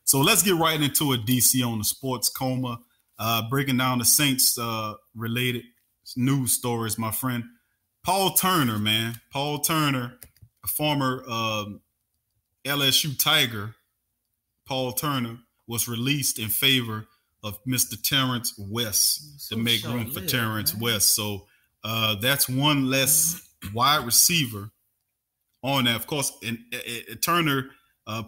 So let's get right into it, DC, on the sports coma. Breaking down the Saints related news stories, my friend. Paul Turner, man. Paul Turner, a former LSU Tiger. Paul Turner was released in favor of Mr. Terrence West to make room for Terrence West. So that's one less wide receiver on that. Of course, Turner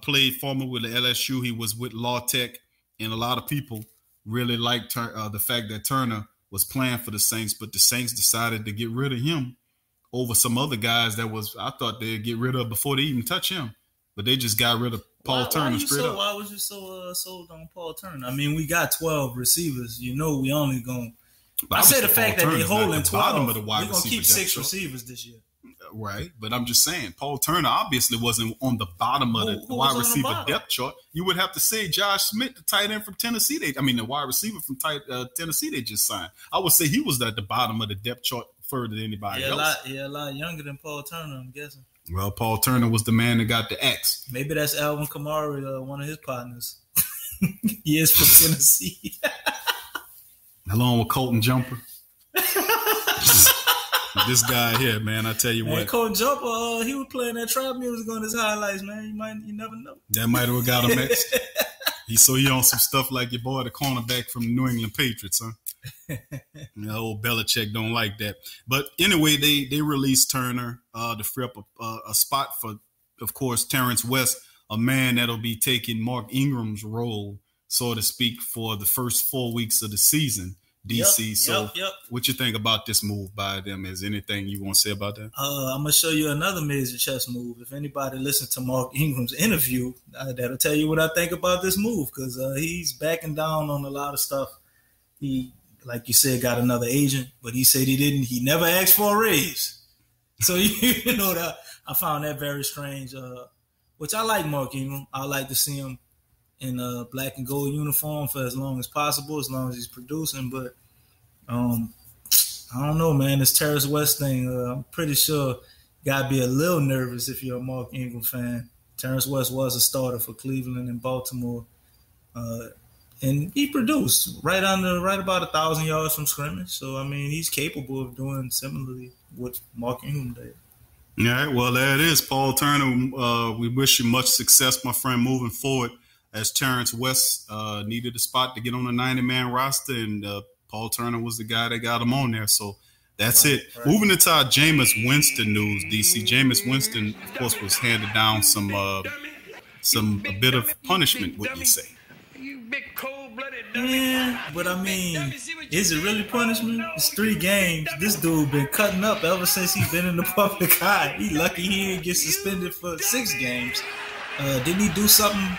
played former with the LSU. He was with La Tech, and a lot of people really liked the fact that Turner was playing for the Saints, but the Saints decided to get rid of him over some other guys that I thought they'd get rid of before they even touch him. But they just got rid of Paul Turner straight up. Why was you so sold on Paul Turner? I mean, we got 12 receivers. You know, we only going to... I say the fact that they're holding 12, we're going to keep 6 receivers this year. Right, but I'm just saying, Paul Turner obviously wasn't on the bottom of the wide receiver depth chart. You would have to say Josh Smith, the tight end from Tennessee. The wide receiver from Tennessee they just signed. I would say he was at the bottom of the depth chart further than anybody else. A lot younger than Paul Turner, I'm guessing. Well, Paul Turner was the man that got the axe. Maybe that's Alvin Kamara, one of his partners. He is from Tennessee. Along with Colton Jumper. This guy here, man, I tell you what. Colton Jumper, he was playing that trap music on his highlights, man. You never know. That might have got him next. He on some stuff like your boy, the cornerback from the New England Patriots, huh? Old Belichick don't like that. But anyway, they released Turner to free up a spot for, of course, Terrence West, a man that'll be taking Mark Ingram's role, so to speak, for the first 4 weeks of the season. DC. Yep. What you think about this move by them? Is anything you want to say about that? I'm going to show you another major chess move. If anybody listened to Mark Ingram's interview, that'll tell you what I think about this move, because he's backing down on a lot of stuff. He, like you said, got another agent, but he said he never asked for a raise. So, you know, that I found that very strange, which I like Mark Ingram. I like to see him in a black and gold uniform for as long as possible, as long as he's producing. But I don't know, man. This Terrence West thing, I'm pretty sure you got to be a little nervous if you're a Mark Ingram fan. Terrence West was a starter for Cleveland and Baltimore. And he produced right about 1,000 yards from scrimmage. So, I mean, he's capable of doing similarly what Mark Ingram did. All right, well, there it is, Paul Turner. We wish you much success, my friend, moving forward, as Terrence West needed a spot to get on the 90-man roster, and Paul Turner was the guy that got him on there. So that's it. Right. Moving into our Jameis Winston news, DC. Jameis Winston, of course, was handed down a bit of punishment, what you say. Yeah, but I mean, is it really punishment? It's 3 games. This dude been cutting up ever since he's been in the public eye. He lucky he didn't get suspended for 6 games. Didn't he do something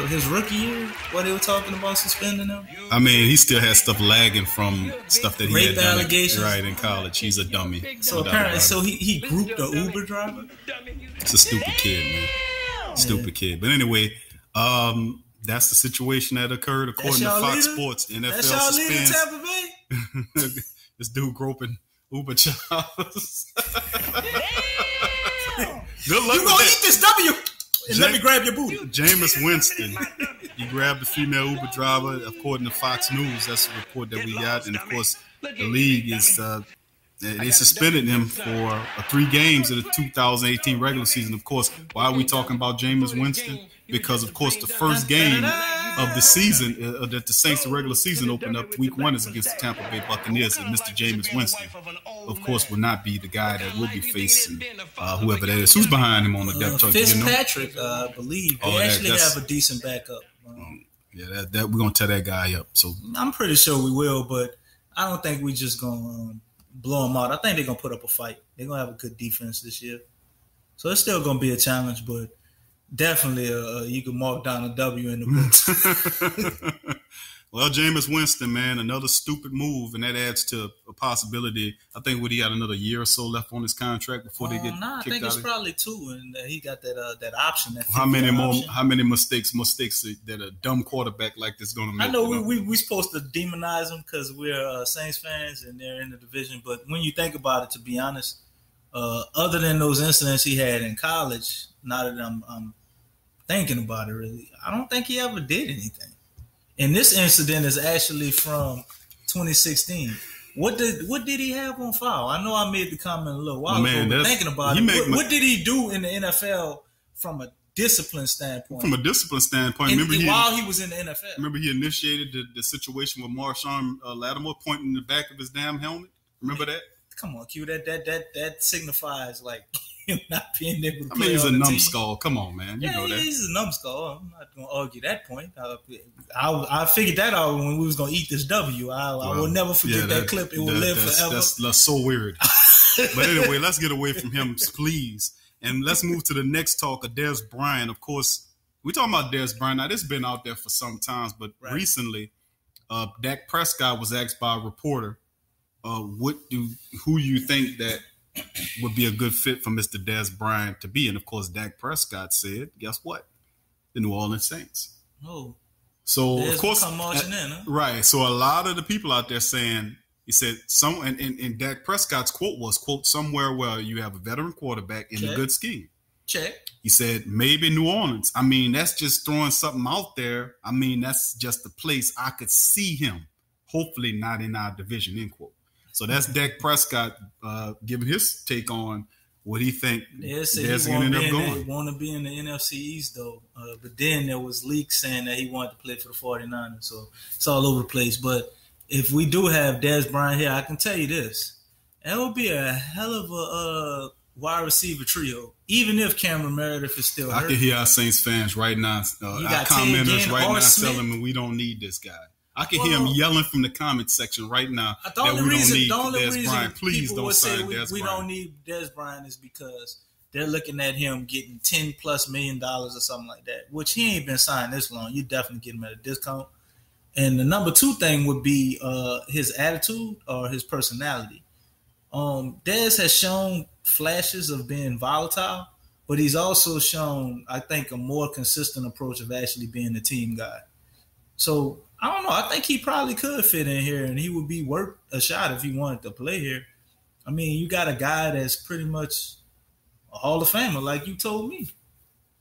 his rookie year where they were talking about suspending him? I mean, he still has stuff lagging from stuff that he rape had done allegations. Right in college. He's a dummy. So apparently, he grouped the Uber driver. It's a stupid kid, man. Stupid kid. But anyway, that's the situation that occurred according to Fox Sports. NFL that's y'all leader, Tampa Bay? This dude groping Uber Charles. Good luck. You gonna eat this W and let me grab your booty. Jameis Winston, he grabbed the female Uber driver. According to Fox News, that's the report that we got. And of course, the league is they suspended him for 3 games of the 2018 regular season. Of course, why are we talking about Jameis Winston? Because, of course, the first game of the season that the Saints, the regular season, opened up week 1 is against the Tampa Bay Buccaneers. And Mr. Jameis Winston, of course, will not be the guy that will be facing whoever that is. Who's behind him on the depth chart? Fitzpatrick, I believe. They actually have a decent backup. Yeah, that we're going to tear that guy up. So I'm pretty sure we will, but I don't think we just going to blow them out. I think they're going to put up a fight. They're going to have a good defense this year. So it's still going to be a challenge, but definitely you can mark down a W in the books. Well, Jameis Winston, man, another stupid move, and that adds to a possibility. I think he got another year or so left on his contract before they get kicked out. I think it's probably 2, and he got that option. How many mistakes that a dumb quarterback like this going to make? I know we supposed to demonize them because we're Saints fans and they're in the division, but when you think about it, to be honest, other than those incidents he had in college, now that I'm thinking about it really, I don't think he ever did anything. And this incident is actually from 2016. What did he have on file? I know I made the comment a little while ago, but thinking about it, what did he do in the NFL from a discipline standpoint? From a discipline standpoint, while he was in the NFL. Remember he initiated the situation with Marshawn Lattimore pointing in the back of his damn helmet? Remember that? Come on, Q. That signifies like him not being able to play. He's a numbskull. Come on, man. You know that. He's a numbskull. I'm not going to argue that point. I figured that out when we was going to eat this W. I will never forget that clip. It will live forever. That's so weird. But anyway, let's get away from him, please. And let's move to the next talk of Dez Bryant. Of course, we're talking about Dez Bryant. Now, this has been out there for some times, but recently, Dak Prescott was asked by a reporter, who you think that would be a good fit for Mr. Dez Bryant to be? And of course, Dak Prescott said, guess what? The New Orleans Saints. Oh. So Dez of course, marching in, huh? Right. So a lot of the people out there saying, he said, and Dak Prescott's quote was, quote, somewhere where you have a veteran quarterback in a good scheme. Check. He said, maybe New Orleans. I mean, that's just throwing something out there. I mean, that's just the place I could see him. Hopefully not in our division, end quote. So that's Dak Prescott giving his take on what he think Dez going to end up going. He want to be in the NFC East, though. But then there was leaks saying that he wanted to play for the 49ers. So it's all over the place. But if we do have Dez Bryant here, I can tell you this. It would be a hell of a wide receiver trio, even if Cameron Meredith is still hurt. I can hear our Saints fans right now, our commenters right now telling me we don't need this guy. I can hear him yelling from the comment section right now that we don't need Dez Bryant. Please don't sign Dez Bryant. We don't need Dez Bryant is because they're looking at him getting $10+ million or something like that, which he ain't been signed this long. You definitely get him at a discount. And the number two thing would be his attitude or his personality. Dez has shown flashes of being volatile, but he's also shown, I think, a more consistent approach of actually being a team guy. So I don't know. I think he probably could fit in here, and he would be worth a shot if he wanted to play here. I mean, you got a guy that's pretty much a Hall of Famer, like you told me.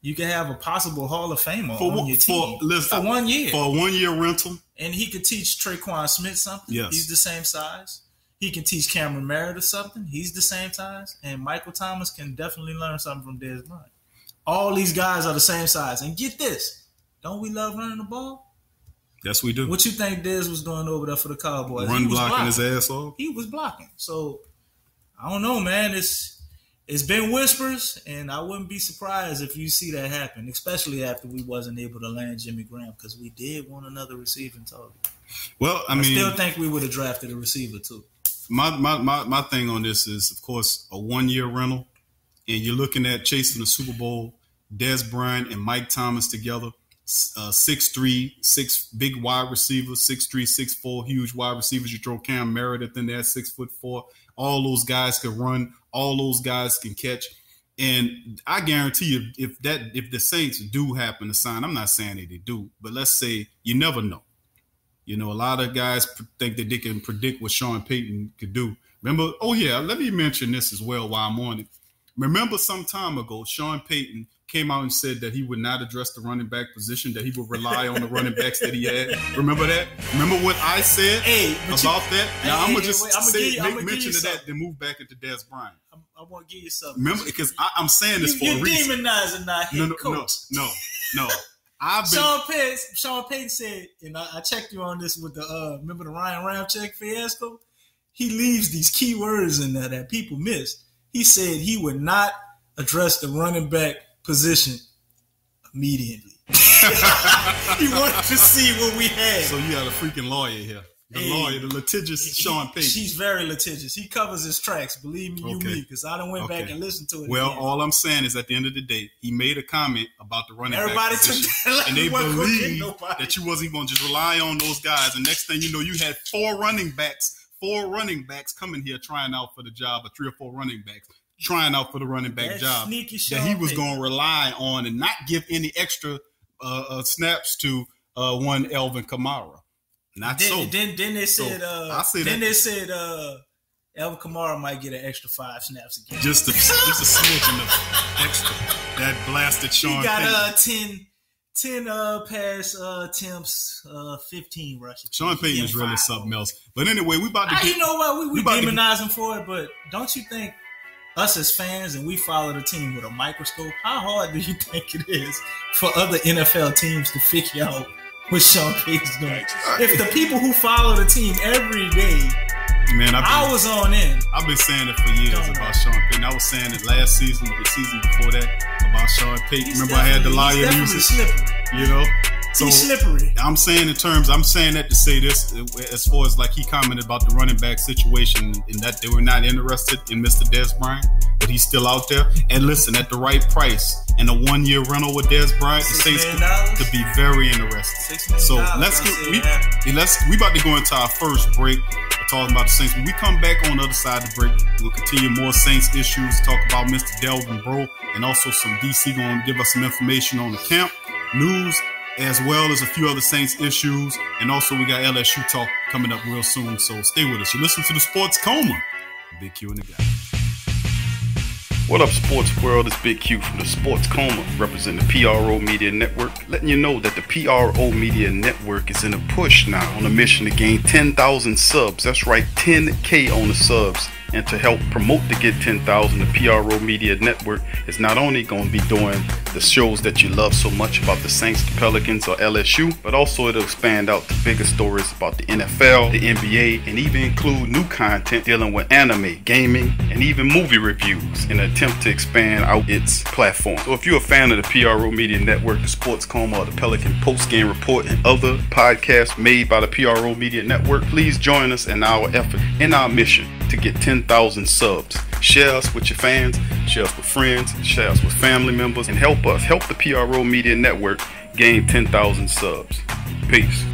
You can have a possible Hall of Famer on your team for 1 year. For a 1 year rental. And he could teach Traquan Smith something. Yes. He's the same size. He can teach Cameron Meredith something. He's the same size. And Michael Thomas can definitely learn something from Dez Bryant. All these guys are the same size. And get this. Don't we love running the ball? Yes, we do. What you think Dez was doing over there for the Cowboys? Run blocking his ass off? He was blocking. So, I don't know, man. It's been whispers, and I wouldn't be surprised if you see that happen, especially after we wasn't able to land Jimmy Graham, because we did want another receiving target. Well, I still think we would have drafted a receiver, too. My thing on this is, of course, a 1 year rental, and you're looking at chasing the Super Bowl, Dez Bryant and Mike Thomas together. 6'3", 6 big wide receivers, 6'3", 6'4", huge wide receivers. You throw Cam Meredith in there, 6'4". All those guys can run. All those guys can catch. And I guarantee you, if the Saints do happen to sign, I'm not saying that they do, but let's say you never know. You know, a lot of guys think that they can predict what Sean Payton could do. Remember, let me mention this as well while I'm on it. Remember some time ago, Sean Payton came out and said that he would not address the running back position, that he would rely on the running backs that he had. Remember that? Remember what I said about that? Now, I'm going to just make mention of that, then move back into Dez Bryant. I want to give you something. Remember, because I'm saying this for a reason. You're demonizing our head coach. No. Sean Payton said, and I checked you on this with the, remember the Ryan Ramczyk fiasco? He leaves these key words in there that people miss. He said he would not address the running back position immediately. He wanted to see what we had. So you got a freaking lawyer here. The litigious Sean Payton. She's very litigious. He covers his tracks. Believe me, me, because I done went back and listened to it. Well, again. All I'm saying is at the end of the day, he made a comment about the running Everybody back position. Took and they believed that you wasn't going to just rely on those guys. And next thing you know, you had four running backs coming here trying out for the job, or 3 or 4 running backs trying out for the running back job that he was going to rely on and not give any extra snaps to one Elvin Kamara. Then they said Alvin Kamara might get an extra 5 snaps again. Just a smidgen of extra. That blasted Sean He got Payton. 10 pass attempts, 15 rushes. Sean Payton is really something else. But anyway, we about to get... You know what? We demonize him for it, but don't you think us as fans, and we follow the team with a microscope, how hard do you think it is for other NFL teams to figure out what Sean Payton's doing? If the people who follow the team every day, man, I was on in. I've been saying it for years about Sean Payton. I was saying it last season, the season before that, about Sean Payton. Remember I had the liar music? Slippery. You know? So he's slippery. I'm saying that to say this, as far as like he commented about the running back situation and that they were not interested in Mr. Dez Bryant, but he's still out there. And listen, at the right price and a 1-year rental with Dez Bryant, the Saints could be very interested. So we about to go into our first break. We're talking about the Saints. When we come back on the other side of the break, we'll continue more Saints issues, talk about Mr. Delvin Breaux, and also some DC going to give us some information on the camp, news, as well as a few other Saints issues. And also we got LSU talk coming up real soon. So stay with us. You listen to the Sports Coma. Big Q and the guy. What up, sports world? It's Big Q from the Sports Coma, representing the PRO Media Network, letting you know that the PRO Media Network is in a push now on a mission to gain 10,000 subs. That's right, 10K on the subs. And to help promote to get 10,000, the PRO Media Network is not only going to be doing the shows that you love so much about the Saints, the Pelicans, or LSU, but also it'll expand out to bigger stories about the NFL, the NBA, and even include new content dealing with anime, gaming, and even movie reviews in an attempt to expand out its platform. So if you're a fan of the PRO Media Network, the Sports Coma, or the Pelican Post-Game Report, and other podcasts made by the PRO Media Network, please join us in our effort, in our mission to get 10,000 subs. Share us with your fans, share us with friends, share us with family members, and help the PRO Media Network gain 10,000 subs. Peace.